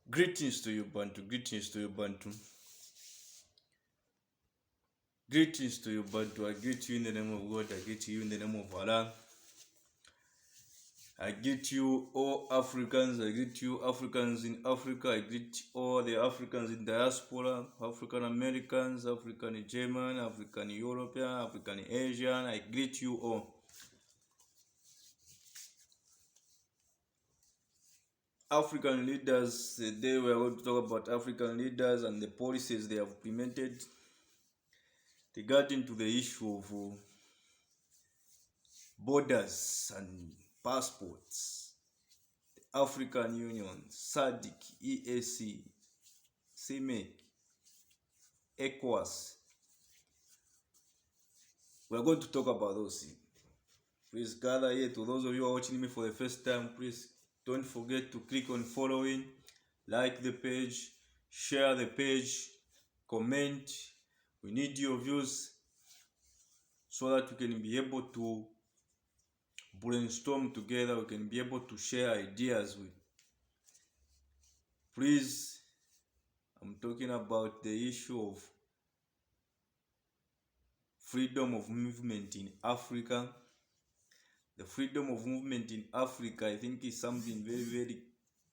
Greetings to you, Bantu. Greetings to you, Bantu. Greetings to you, Bantu. I greet you in the name of God. I greet you in the name of Allah. I greet you, all Africans. I greet you, Africans in Africa. I greet all the Africans in diaspora, African Americans, African German, African European, African Asian. I greet you all. African leaders, today we are going to talk about African leaders and the policies they have implemented regarding to the issue of borders and passports. African Union, SADC, EAC, CIMEC, ECOWAS. We are going to talk about those things. Please gather here. To those of you who are watching me for the first time, please don't forget to click on following, like the page, share the page, comment. We need your views so that we can be able to brainstorm together. We can be able to share ideas with. Please, I'm talking about the issue of freedom of movement in Africa. The freedom of movement in Africa, I think, is something very, very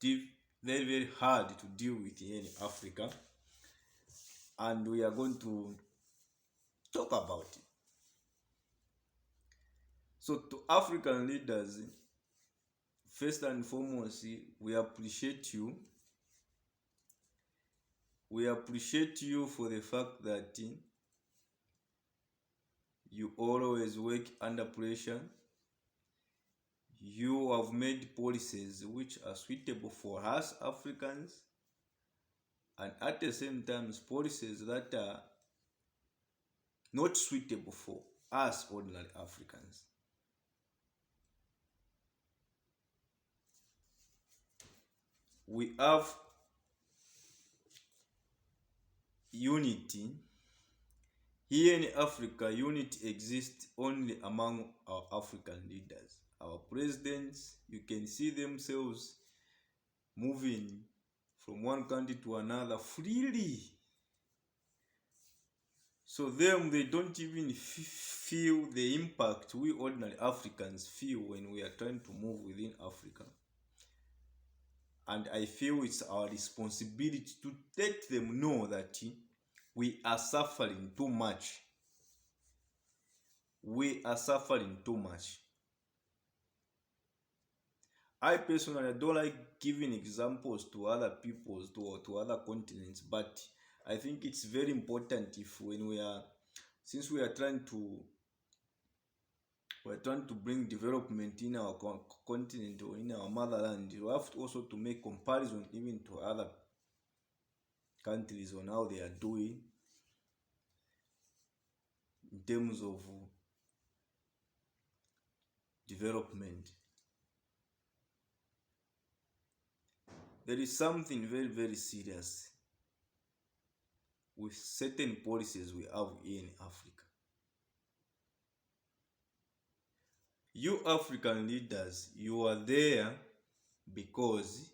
deep, very, very hard to deal with here in Africa. And we are going to talk about it. So, to African leaders, first and foremost, we appreciate you. We appreciate you for the fact that you always work under pressure. You have made policies which are suitable for us Africans, and at the same time policies that are not suitable for us ordinary Africans. We have unity. Here in Africa, unity exists only among our African leaders. Our presidents, you can see themselves moving from one country to another freely. So they don't even feel the impact we ordinary Africans feel when we are trying to move within Africa. And I feel it's our responsibility to let them know that we are suffering too much. We are suffering too much. I personally don't like giving examples to other peoples, to other continents, but I think it's very important since we are trying to bring development in our continent or in our motherland, you have to also to make comparison even to other countries on how they are doing in terms of development. There is something very, very serious with certain policies we have here in Africa. You African leaders, you are there because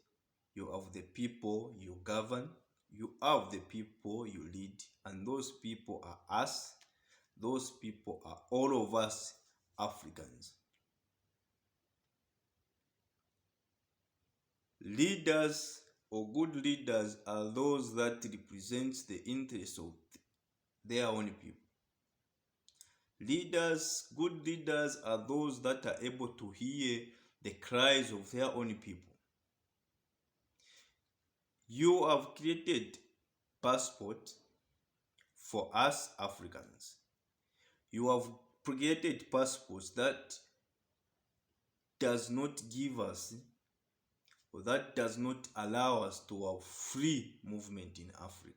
you have the people you govern, you have the people you lead, and those people are us. Those people are all of us Africans. Leaders or good leaders are those that represent the interests of their own people. Good leaders are those that are able to hear the cries of their own people. You have created passport for us Africans. You have created passports that does not give us, or that does not allow us to have free movement in Africa.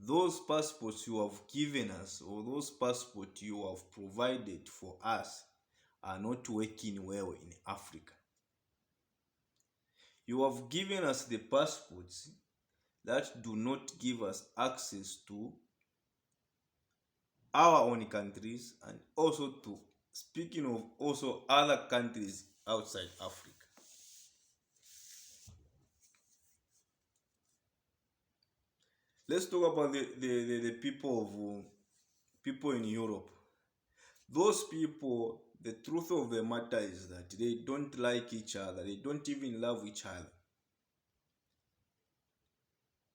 Those passports you have given us, or those passports you have provided for us, are not working well in Africa. You have given us the passports that do not give us access to our own countries, and also to, speaking of also other countries outside Africa. let's talk about the people of people in Europe. Those people, the truth of the matter is that they don't like each other. They don't even love each other.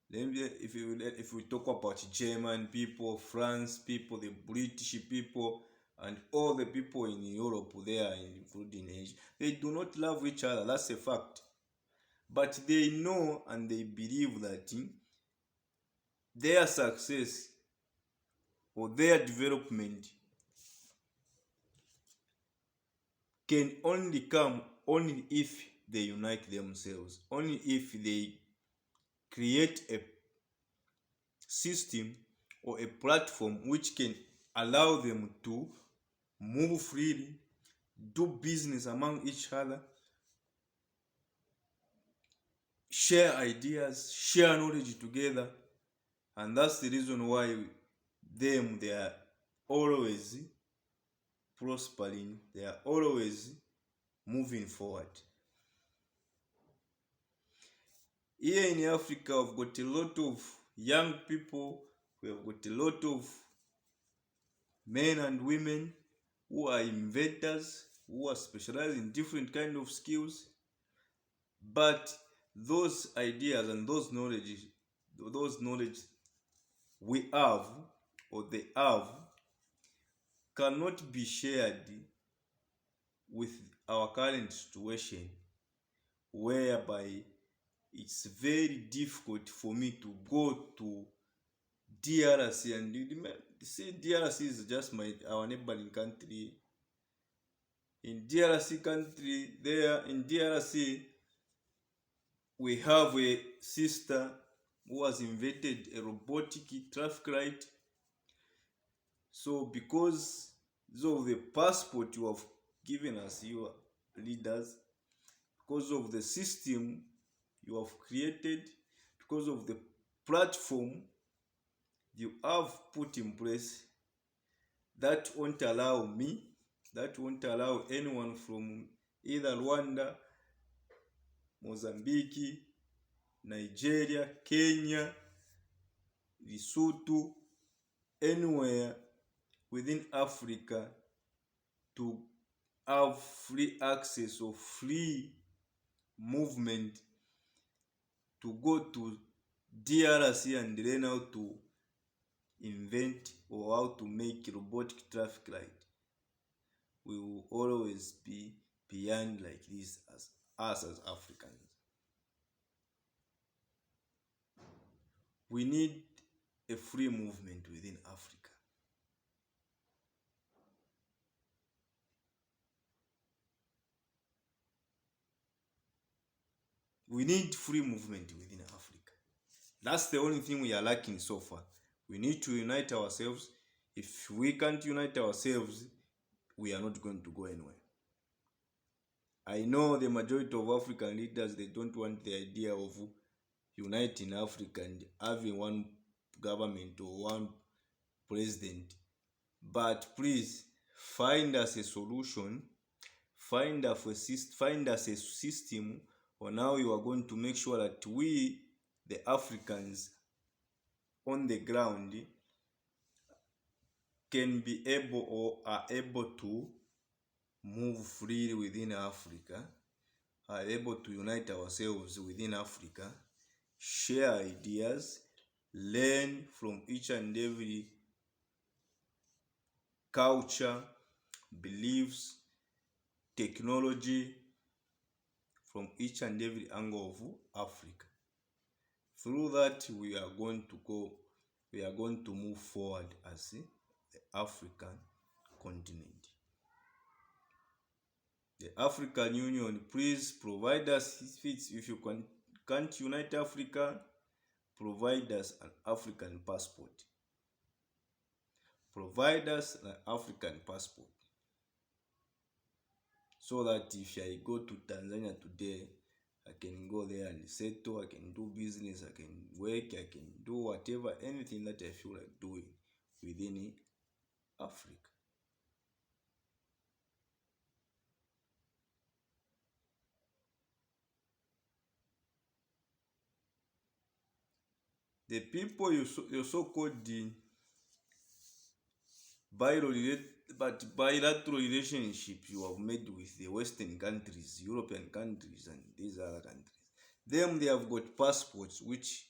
Then if we talk about German people, France people, the British people, and all the people in Europe there, including Asia, they do not love each other. That's a fact. But they know and they believe that their success or their development can only come only if they unite themselves, only if they create a system or a platform which can allow them to move freely, do business among each other, share ideas, share knowledge together. And that's the reason why they are always prospering, they are always moving forward. Here in Africa, we've got a lot of young people, we have got a lot of men and women who are inventors, who are specialized in different kind of skills. But those ideas and those knowledge we have or they have cannot be shared with our current situation, whereby it's very difficult for me to go to DRC. And you see, DRC is just our neighboring country. In DRC country, there in DRC, we have a sister who has invented a robotic traffic light. So because of the passport you have given us, your leaders, because of the system you have created, because of the platform you have put in place, that won't allow me, that won't allow anyone from either Rwanda, Mozambique, Nigeria, Kenya, Lesotho, anywhere within Africa to have free access or free movement to go to DRC and learn how to invent or how to make robotic traffic light. We will always be behind like this as us as Africans. We need a free movement within Africa. We need free movement within Africa. That's the only thing we are lacking so far. We need to unite ourselves. If we can't unite ourselves, we are not going to go anywhere. I know the majority of African leaders, they don't want the idea of uniting Africa and having one government or one president. But please find us a solution, find us a system on how you are going to make sure that we, the Africans on the ground, can be able or are able to move freely within Africa, are able to unite ourselves within Africa, share ideas, learn from each and every culture, beliefs, technology from each and every angle of Africa. Through that, we are going to move forward as the African continent. The African Union, please provide us, if you can't unite Africa, provide us an African passport. Provide us an African passport. So that if I go to Tanzania today, I can go there and settle, I can do business, I can work, I can do whatever, anything that I feel like doing within Africa. The people you so-called the bilateral relationship you have made with the Western countries, European countries, and these other countries, them they have got passports which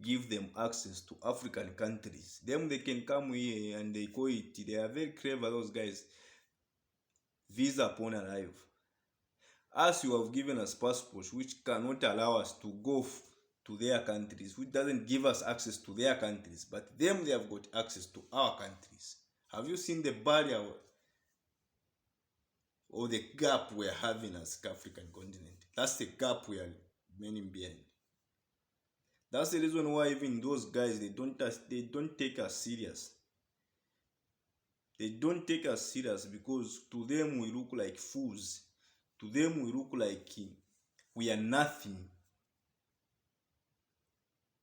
give them access to African countries. Them they can come here and they call it. They are very clever. Those guys, visa upon arrival. Us, you have given us passports which cannot allow us to go to their countries, which doesn't give us access to their countries, but them they have got access to our countries. Have you seen the barrier or the gap we are having as African continent? That's the gap we are remaining behind. That's the reason why even those guys they don't take us serious. They don't take us serious because to them we look like fools. To them we look like we are nothing.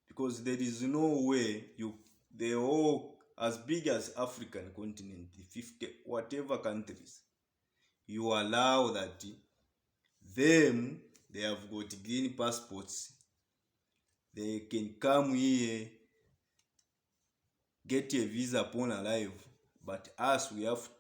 Because there is no way they all as big as African continent, 50 whatever countries, you allow that them they have got green passports, they can come here, get a visa upon arrival, but us we have to